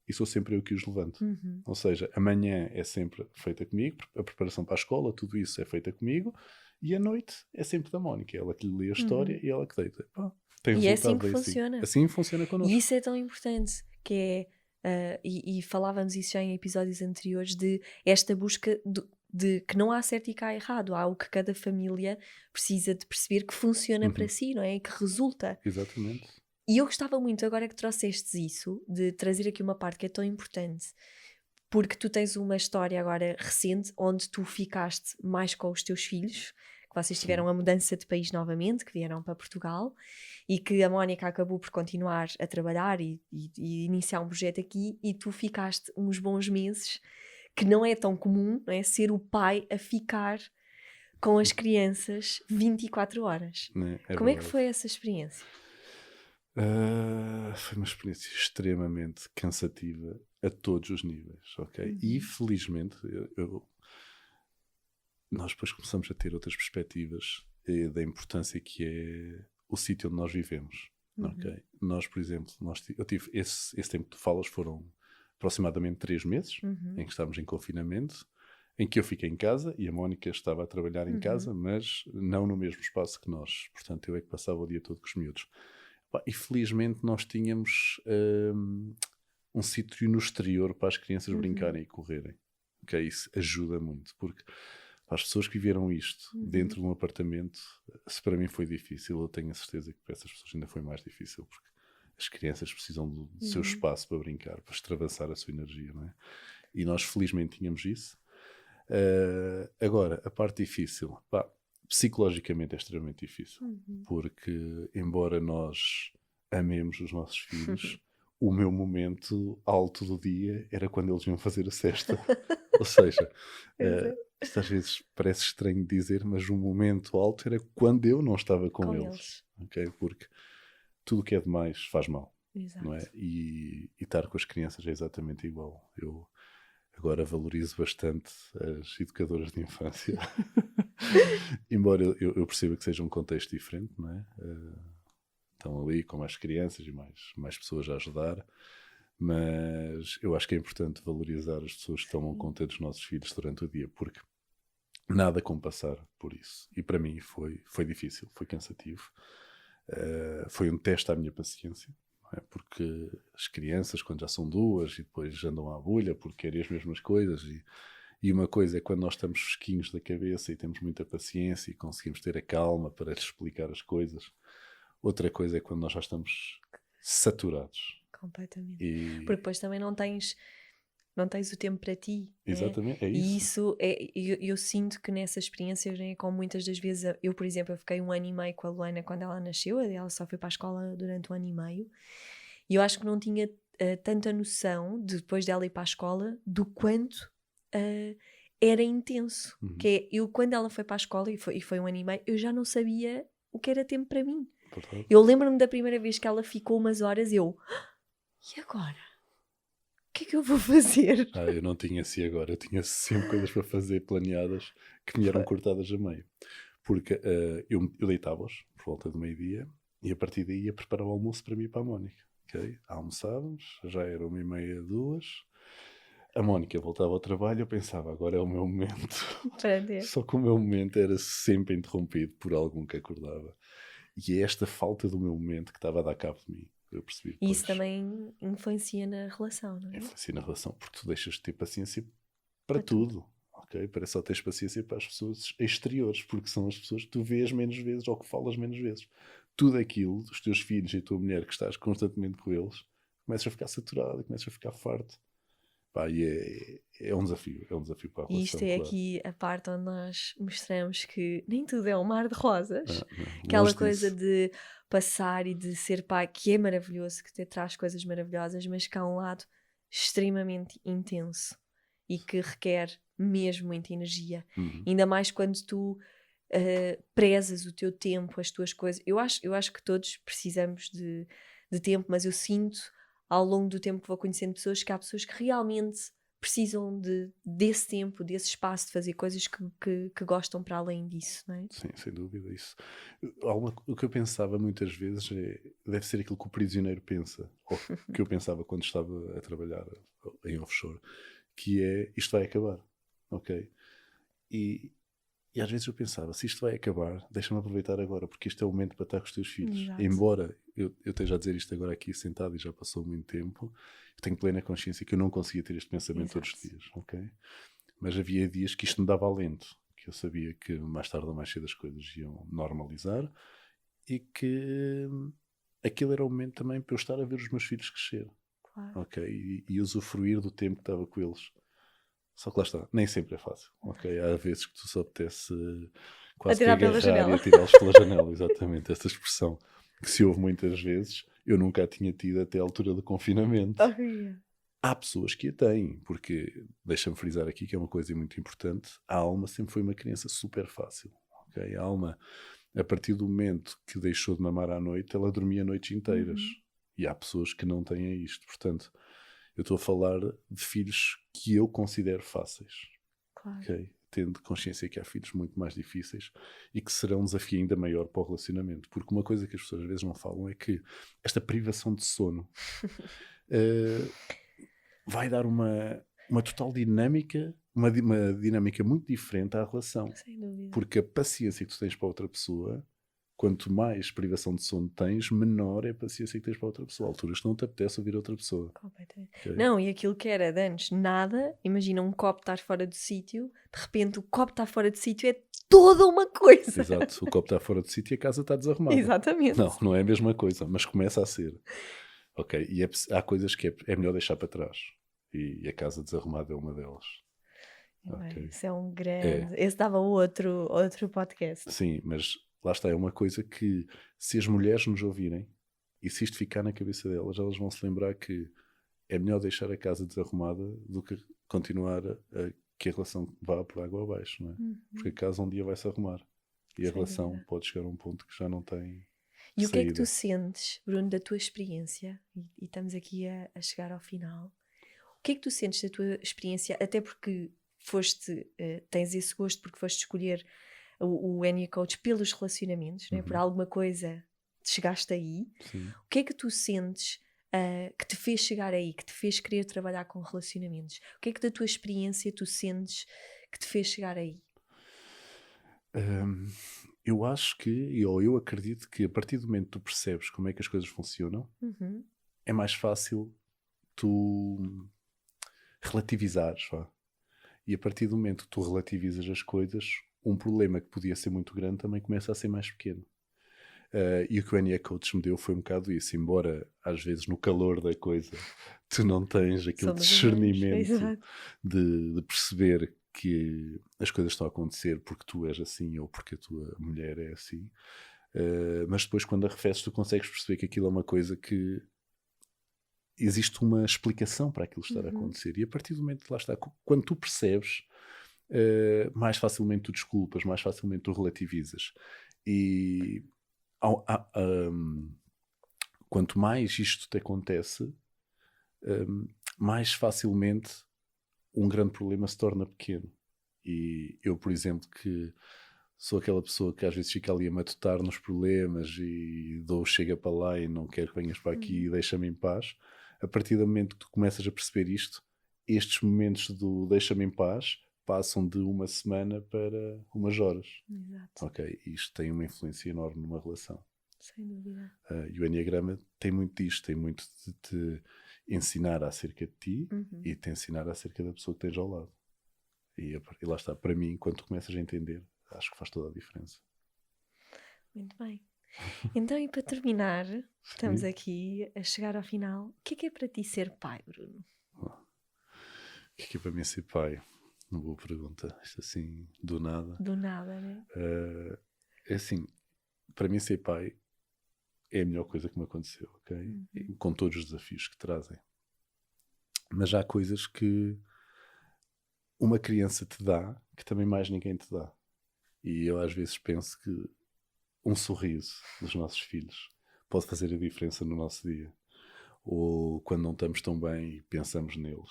E sou sempre eu que os levanto. Uhum. Ou seja, a manhã é sempre feita comigo, a preparação para a escola, tudo isso é feita comigo, e a noite é sempre da Mónica. Ela que lhe lê a história e ela que deita. Pá, tem E é assim resultado que bem funciona. Assim funciona E connosco. isso é tão importante, que é, e falávamos isso já em episódios anteriores, de esta busca de que não há certo e que há errado. Há o que cada família precisa de perceber que funciona para si, não é? E que resulta. Exatamente. E eu gostava muito, agora que trouxestes isso, de trazer aqui uma parte que é tão importante, porque tu tens uma história agora recente onde tu ficaste mais com os teus filhos, que vocês Sim. tiveram a mudança de país novamente, que vieram para Portugal, e que a Mónica acabou por continuar a trabalhar e iniciar um projeto aqui, e tu ficaste uns bons meses, que não é tão comum, não é? Ser o pai a ficar com as crianças 24 horas. Né? É Como é que verdade. foi essa experiência? Foi uma experiência extremamente cansativa a todos os níveis, ok? E felizmente nós depois começamos a ter outras perspectivas da importância que é o sítio onde nós vivemos, ok? Nós, por exemplo, eu tive esse tempo que tu falas foram aproximadamente 3 meses em que estávamos em confinamento, em que eu fiquei em casa e a Mónica estava a trabalhar em casa, mas não no mesmo espaço que nós. Portanto, eu é que passava o dia todo com os miúdos. E felizmente nós tínhamos um sítio no exterior para as crianças brincarem e correrem. Okay? Isso ajuda muito, porque para as pessoas que viveram isto dentro de um apartamento, se para mim foi difícil, eu tenho a certeza que para essas pessoas ainda foi mais difícil, porque as crianças precisam do seu espaço para brincar, para extravasar a sua energia, não é? E nós felizmente tínhamos isso. Agora, a parte difícil, pá, psicologicamente é extremamente difícil, porque embora nós amemos os nossos filhos, o meu momento alto do dia era quando eles iam fazer a sesta. Ou seja, isto às vezes parece estranho de dizer, mas o momento alto era quando eu não estava com eles. Okay? Porque tudo o que é demais faz mal. Exato. Não é? E estar com as crianças é exatamente igual. Eu agora valorizo bastante as educadoras de infância. Embora eu perceba que seja um contexto diferente, não é? Estão ali com mais crianças e mais pessoas a ajudar, mas eu acho que é importante valorizar as pessoas que tomam conta dos nossos filhos durante o dia, porque nada como passar por isso. E para mim foi difícil, foi cansativo, foi um teste à minha paciência. Porque as crianças, quando já são duas e depois andam à bulha porque querem as mesmas coisas, e uma coisa é quando nós estamos fresquinhos da cabeça e temos muita paciência e conseguimos ter a calma para lhes explicar as coisas. Outra coisa é quando nós já estamos saturados. Completamente. Porque depois também não tens o tempo para ti. Exatamente, é isso. E isso, eu sinto que nessas experiências, como muitas das vezes, eu, por exemplo, eu fiquei 1 ano e meio com a Luana quando ela nasceu, ela só foi para a escola durante 1 ano e meio, e eu acho que não tinha tanta noção, depois dela ir para a escola, do quanto era intenso. Que é, eu, quando ela foi para a escola, e foi 1 ano e meio, eu já não sabia o que era tempo para mim. Portanto, Eu lembro-me da primeira vez que ela ficou umas horas, e agora? O que é que eu vou fazer? eu não tinha assim agora, eu tinha sempre coisas para fazer planeadas que me eram cortadas a meio. Porque eu deitava-os por volta do meio-dia e a partir daí ia preparar o almoço para mim e para a Mónica. Okay? Almoçávamos, já era 1h30, 2h. A Mónica voltava ao trabalho, eu pensava, agora é o meu momento. Só que o meu momento era sempre interrompido por algum que acordava. E é esta falta do meu momento que estava a dar cabo de mim. Eu percebi. E isso também influencia na relação, não é? Influencia na relação, porque tu deixas de ter paciência para tudo. Okay? Para só teres paciência para as pessoas exteriores, porque são as pessoas que tu vês menos vezes ou que falas menos vezes. Tudo aquilo, os teus filhos e a tua mulher que estás constantemente com eles, começas a ficar saturado, começas a ficar farto. Pá, e é um desafio para a relação. E isto é aqui a parte onde nós mostramos que nem tudo é um mar de rosas. Aquela coisa de passar e de ser pai, que é maravilhoso, que te traz coisas maravilhosas, mas que há um lado extremamente intenso e que requer mesmo muita energia. Ainda mais quando tu prezas o teu tempo, as tuas coisas. Eu acho que todos precisamos de tempo, mas eu sinto ao longo do tempo que vou conhecendo pessoas, que há pessoas que realmente precisam desse tempo, desse espaço, de fazer coisas que gostam para além disso, não é? Sim, sem dúvida, isso. O que eu pensava muitas vezes deve ser aquilo que o prisioneiro pensa, ou que eu pensava quando estava a trabalhar em offshore, que é, isto vai acabar, ok? E às vezes eu pensava, se isto vai acabar, deixa-me aproveitar agora, porque isto é o momento para estar com os teus filhos. Exato. Embora eu esteja a dizer isto agora aqui sentado e já passou muito tempo, eu tenho plena consciência que eu não conseguia ter este pensamento todos os dias, ok? Mas havia dias que isto me dava alento, que eu sabia que mais tarde ou mais cedo as coisas iam normalizar e que aquilo era o momento também para eu estar a ver os meus filhos crescer. Claro. Ok? E usufruir do tempo que estava com eles. Só que lá está, nem sempre é fácil, ok? Há vezes que tu só apetece quase que agarrar e atirá-los pela janela, exatamente, essa expressão que se ouve muitas vezes, eu nunca a tinha tido até a altura do confinamento. Há pessoas que a têm, porque, deixa-me frisar aqui que é uma coisa muito importante, a Alma sempre foi uma criança super fácil, ok? A Alma, a partir do momento que deixou de mamar à noite, ela dormia noites inteiras. E há pessoas que não têm isto, portanto... Eu estou a falar de filhos que eu considero fáceis. Claro. Okay? Tendo consciência que há filhos muito mais difíceis e que serão um desafio ainda maior para o relacionamento. Porque uma coisa que as pessoas às vezes não falam é que esta privação de sono vai dar uma total dinâmica, uma dinâmica muito diferente à relação. Sem dúvida. Porque a paciência que tu tens para outra pessoa... Quanto mais privação de sono tens, menor é a paciência que tens para outra pessoa. Há alturas que não te apetece ouvir outra pessoa. Completamente. Okay? Não, e aquilo que era de antes, nada. Imagina um copo estar fora do sítio. De repente o copo estar fora do sítio é toda uma coisa. Exato. O copo está fora do sítio e a casa está desarrumada. Exatamente. Não é a mesma coisa, mas começa a ser. Ok? E há coisas que é melhor deixar para trás. E a casa desarrumada é uma delas. Bem, isso é um grande... Esse dava outro podcast. Sim, mas lá está, é uma coisa que se as mulheres nos ouvirem e se isto ficar na cabeça delas, elas vão se lembrar que é melhor deixar a casa desarrumada do que continuar que a relação vá por água abaixo, não é? Porque a casa um dia vai se arrumar e a relação pode chegar a um ponto que já não tem E saída. o que é que tu sentes, Bruno, da tua experiência? E estamos aqui a chegar ao final. O que é que tu sentes da tua experiência? Até porque tens esse gosto porque foste escolher o Enya Coach pelos relacionamentos, né? Por alguma coisa chegaste aí. Sim. O que é que tu sentes que te fez chegar aí, que te fez querer trabalhar com relacionamentos? O que é que da tua experiência tu sentes que te fez chegar aí? Eu acho que, ou eu acredito que a partir do momento que tu percebes como é que as coisas funcionam, é mais fácil tu relativizares, vá. E a partir do momento que tu relativizas as coisas, um problema que podia ser muito grande também começa a ser mais pequeno. E o que o Enya Coach me deu foi um bocado isso, embora às vezes no calor da coisa tu não tens aquele discernimento de perceber que as coisas estão a acontecer porque tu és assim ou porque a tua mulher é assim, mas depois quando arrefeces tu consegues perceber que aquilo é uma coisa que existe uma explicação para aquilo estar a acontecer, e a partir do momento que lá está, quando tu percebes, mais facilmente tu desculpas, mais facilmente tu relativizas, e quanto mais isto te acontece, mais facilmente um grande problema se torna pequeno. E eu, por exemplo, que sou aquela pessoa que às vezes fica ali a matutar nos problemas e chega para lá e não quero que venhas para aqui e deixa-me em paz. A partir do momento que tu começas a perceber isto, estes momentos do deixa-me em paz passam de uma semana para umas horas. Exato. Ok, isto tem uma influência enorme numa relação. Sem dúvida. E o Enneagrama tem muito disto, tem muito de te ensinar acerca de ti e te ensinar acerca da pessoa que tens ao lado. E lá está, para mim, quando tu começas a entender, acho que faz toda a diferença. Muito bem. Então, e para terminar, estamos aqui a chegar ao final. O que é para ti ser pai, Bruno? O que é para mim ser pai? Uma boa pergunta. Isto assim, do nada. Do nada, né? É assim, para mim ser pai é a melhor coisa que me aconteceu, ok? Com todos os desafios que trazem. Mas há coisas que uma criança te dá que também mais ninguém te dá. E eu às vezes penso que um sorriso dos nossos filhos pode fazer a diferença no nosso dia. Ou quando não estamos tão bem e pensamos neles.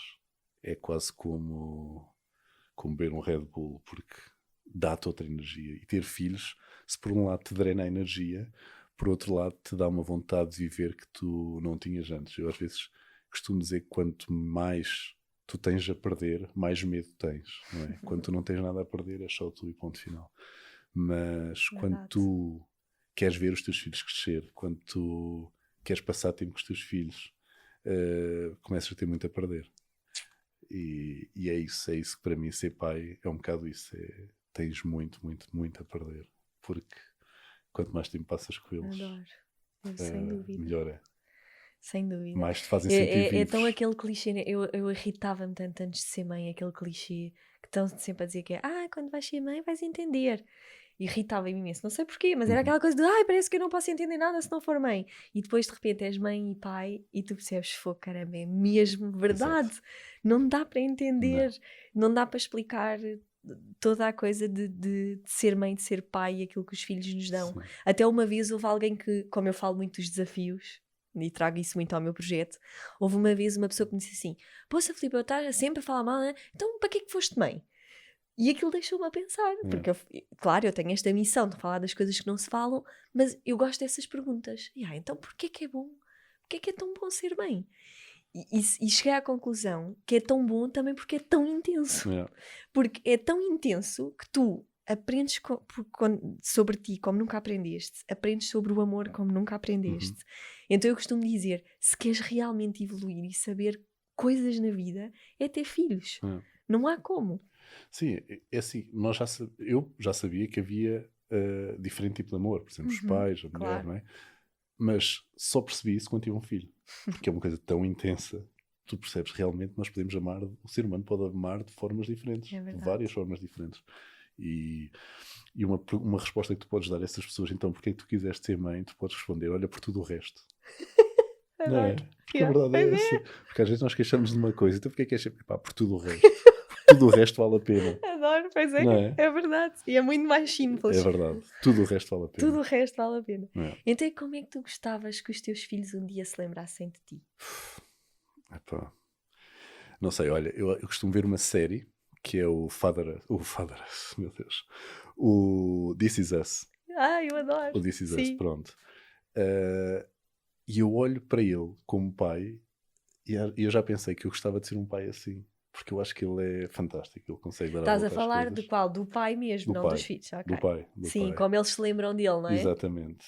É quase como beber um Red Bull, porque dá-te outra energia. E ter filhos, se por um lado te drena a energia, por outro lado te dá uma vontade de viver que tu não tinhas antes. Eu às vezes costumo dizer que quanto mais tu tens a perder, mais medo tens, não é? Quando tu não tens nada a perder, é só tu e ponto final. Mas quando tu queres ver os teus filhos crescer, quando tu queres passar tempo com os teus filhos, começas a ter muito a perder. E é isso que para mim ser pai é um bocado isso. Tens muito, muito, muito a perder. Porque quanto mais tempo passas com eles, sem dúvida. melhor é. Sem dúvida. Mais te fazem sentir vivos. É tão aquele clichê, né? Eu irritava-me tanto antes de ser mãe, aquele clichê que estão sempre a dizer que é quando vais ser mãe vais entender. Irritava-me imenso, não sei porquê, mas era aquela coisa de parece que eu não posso entender nada se não for mãe. E depois de repente és mãe e pai e tu percebes, caramba, é mesmo verdade. Exato. Não dá para entender, não dá para explicar toda a coisa de ser mãe, de ser pai e aquilo que os filhos nos dão. Sim. Até uma vez houve alguém que, como eu falo muito dos desafios, e trago isso muito ao meu projeto, houve uma vez uma pessoa que me disse assim: poxa Filipe, eu estava sempre a falar mal, né? Então para que é que foste mãe? E aquilo deixou-me a pensar, porque claro, eu tenho esta missão de falar das coisas que não se falam, mas eu gosto dessas perguntas. Então porquê que é bom? Porquê que é tão bom ser mãe? E cheguei à conclusão que é tão bom também porque é tão intenso. Porque é tão intenso que tu aprendes sobre ti como nunca aprendeste, aprendes sobre o amor como nunca aprendeste. Então eu costumo dizer, se queres realmente evoluir e saber coisas na vida, é ter filhos. Não há como. Sim, é assim, eu já sabia que havia diferente tipo de amor, por exemplo, os pais, a mulher, não é? Mas só percebi isso quando tive um filho, porque é uma coisa tão intensa tu percebes realmente nós podemos amar, o ser humano pode amar de formas diferentes, É de verdade. várias formas diferentes. E uma resposta que tu podes dar a essas pessoas, então, porque é que tu quiseste ser mãe, tu podes responder, olha, por tudo o resto. Não é? Adoro. Porque a verdade é Pois essa. Porque às vezes nós queixamos de uma coisa, então porque é que queixamos? Epá, por tudo o resto. Tudo o resto vale a pena. Adoro, pois Não é? é verdade. E é muito mais simples. É verdade. Tudo o resto vale a pena. Tudo o resto vale a pena. Não é? Então, e como é que tu gostavas que os teus filhos um dia se lembrassem de ti? Epá. Não sei, olha, eu costumo ver uma série que é o Fatherless, meu Deus. O This Is Us. Eu adoro. O This Is Us, Sim. pronto. E eu olho para ele como pai e eu já pensei que eu gostava de ser um pai assim. Porque eu acho que ele é fantástico. Ele consegue dar Estás a a volta às falar coisas. de qual? Do pai mesmo, Do não pai. dos filhos. Ok. Do pai. Sim, como eles se lembram dele, não é? Exatamente.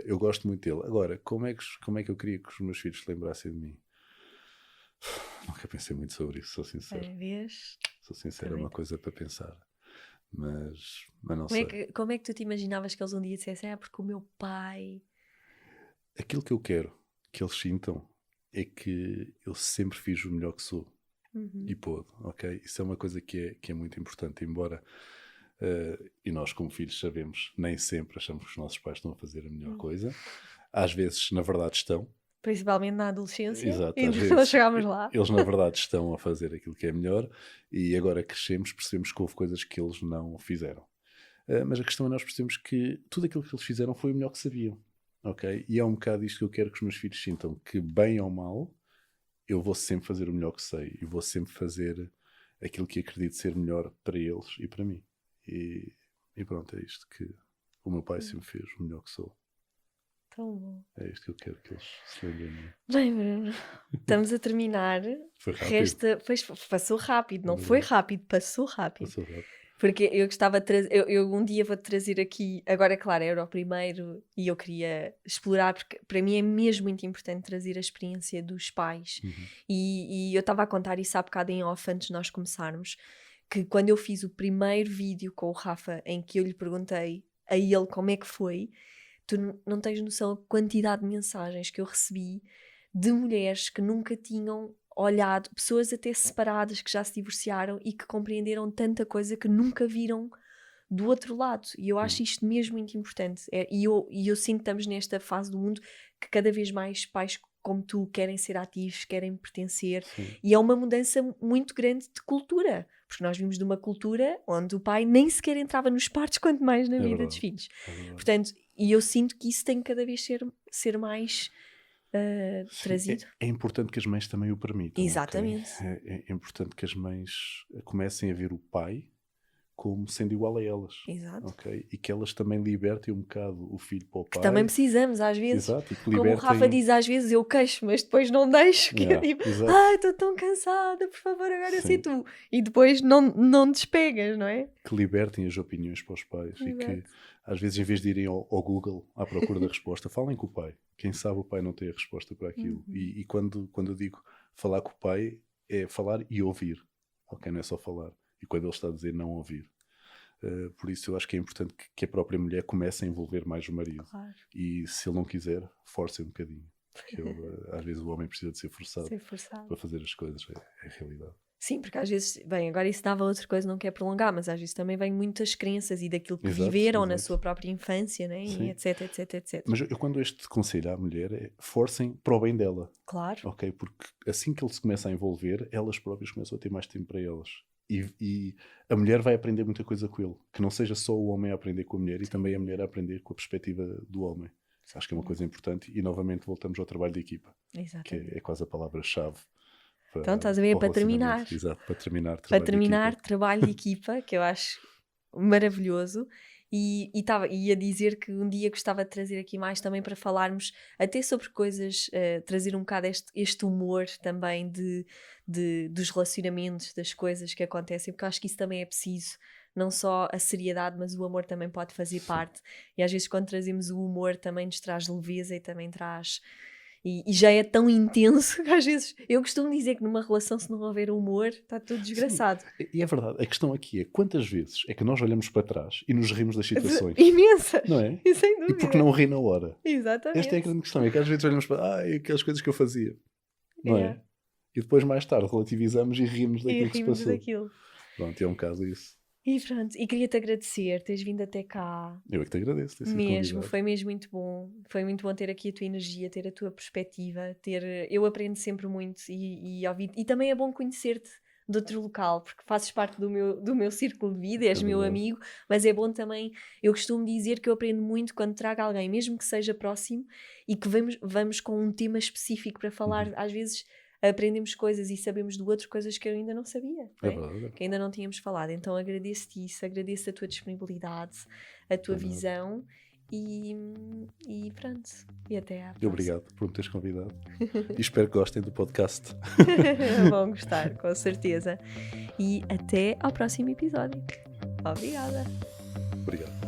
Eu gosto muito dele. Agora, como é que eu queria que os meus filhos se lembrassem de mim? Nunca pensei muito sobre isso, sou sincero. Vês? Sou sincero, é Também uma não. coisa para pensar. Mas não sei. Como é que tu te imaginavas que eles um dia dissessem, porque o meu pai... Aquilo que eu quero que eles sintam é que eu sempre fiz o melhor que sou. Uhum. E pôde, ok? Isso é uma coisa que é muito importante, embora e nós como filhos sabemos, nem sempre achamos que os nossos pais estão a fazer a melhor coisa. Às vezes, na verdade, estão. Principalmente na adolescência. Exato, E às nós vezes chegámos lá. eles na verdade estão a fazer aquilo que é melhor e agora crescemos, percebemos que houve coisas que eles não fizeram. Mas a questão é nós percebemos que tudo aquilo que eles fizeram foi o melhor que sabiam, ok? E é um bocado isto que eu quero que os meus filhos sintam, que bem ou mal eu vou sempre fazer o melhor que sei e vou sempre fazer aquilo que acredito ser melhor para eles e para mim. E pronto, é isto que o meu pai sempre fez, o melhor que sou. Tão bom. É isto que eu quero que eles se lembrem de mim. Bem, Bruno, estamos a terminar. Foi rápido. Passou rápido, não foi rápido, passou rápido. Passou rápido. Porque eu gostava de trazer, eu um dia vou-te trazer aqui, agora claro, era o primeiro e eu queria explorar, porque para mim é mesmo muito importante trazer a experiência dos pais. Uhum. E eu estava a contar isso há bocado em off antes de nós começarmos, que quando eu fiz o primeiro vídeo com o Rafa, em que eu lhe perguntei a ele como é que foi, tu não tens noção da quantidade de mensagens que eu recebi de mulheres que nunca tinham olhado, pessoas até separadas que já se divorciaram e que compreenderam tanta coisa que nunca viram do outro lado. E eu acho isto mesmo muito importante. E eu sinto que estamos nesta fase do mundo que cada vez mais pais como tu querem ser ativos, querem pertencer. Sim. E é uma mudança muito grande de cultura. Porque nós vimos de uma cultura onde o pai nem sequer entrava nos partos, quanto mais na vida verdade. dos filhos. verdade. Portanto, e eu sinto que isso tem que cada vez ser mais trazido. É importante que as mães também o permitam. Exatamente. Okay? É importante que as mães comecem a ver o pai como sendo igual a elas. Exato. Okay? E que elas também libertem um bocado o filho para o pai. Também precisamos, às vezes. Exato, e que Como libertem... o Rafa diz, às vezes eu queixo, mas depois não deixo. Que Yeah, eu digo, exato. estou tão cansada, por favor, agora Sim. sei tu. E depois não despegas, não é? Que libertem as opiniões para os pais. Exato. E que, às vezes, em vez de irem ao Google à procura da resposta, falem com o pai. Quem sabe o pai não tem a resposta para aquilo. Uhum. E quando eu digo falar com o pai, é falar e ouvir. Ok? Não é só falar. E quando ele está a dizer não ouvir. Por isso eu acho que é importante que a própria mulher comece a envolver mais o marido. Claro. E se ele não quiser, force um bocadinho. Porque às vezes o homem precisa de ser forçado para fazer as coisas. É a realidade. Sim, porque às vezes, bem, agora isso dava outra coisa, não quer prolongar, mas às vezes também vem muitas crenças e daquilo que Exato, viveram na exato. sua própria infância, né? E etc, etc, etc. Mas eu quando este conselho à mulher é forcem para o bem dela. Claro. Ok? Porque assim que ele se começa a envolver, elas próprias começam a ter mais tempo para elas. E a mulher vai aprender muita coisa com ele. Que não seja só o homem a aprender com a mulher e também a mulher a aprender com a perspectiva do homem. Acho que é uma coisa importante. E novamente voltamos ao trabalho de equipa. Exatamente. Que é quase a palavra-chave. Então estás a ver, para terminar. Exato, para terminar. Para terminar, trabalho de equipa, que eu acho maravilhoso. E ia dizer que um dia gostava de trazer aqui mais também para falarmos até sobre coisas, trazer um bocado este humor também dos relacionamentos, das coisas que acontecem, porque eu acho que isso também é preciso. Não só a seriedade, mas o amor também pode fazer parte. E às vezes quando trazemos o humor também nos traz leveza e também traz... E já é tão intenso que às vezes eu costumo dizer que numa relação, se não houver humor, está tudo desgraçado. Sim, e é verdade, a questão aqui é quantas vezes é que nós olhamos para trás e nos rimos das situações? Imensas! Não é? E sem dúvida. E porque não ri na hora? Exatamente. Esta é a grande questão, é que às vezes olhamos para aquelas coisas que eu fazia, não é? e depois mais tarde relativizamos e rimos E daquilo que se rimos passou. daquilo. Pronto, é um caso isso. E pronto, e queria-te agradecer, teres vindo até cá. Eu é que te agradeço ter sido Mesmo, convidado. foi mesmo muito bom. Foi muito bom ter aqui a tua energia, ter a tua perspectiva, eu aprendo sempre muito e também é bom conhecer-te de outro local, porque fazes parte do meu círculo de vida, és meu verdade. amigo, mas é bom também, eu costumo dizer que eu aprendo muito quando trago alguém, mesmo que seja próximo, e que vamos com um tema específico para falar. Às vezes aprendemos coisas e sabemos do outro coisas que eu ainda não sabia, não É é? verdade. Que ainda não tínhamos falado. Então agradeço-te isso, agradeço a tua disponibilidade, a tua É nada. visão e pronto. E até à E próxima. obrigado por me teres convidado. E espero que gostem do podcast. Vão gostar, com certeza. E até ao próximo episódio. Obrigada. Obrigado.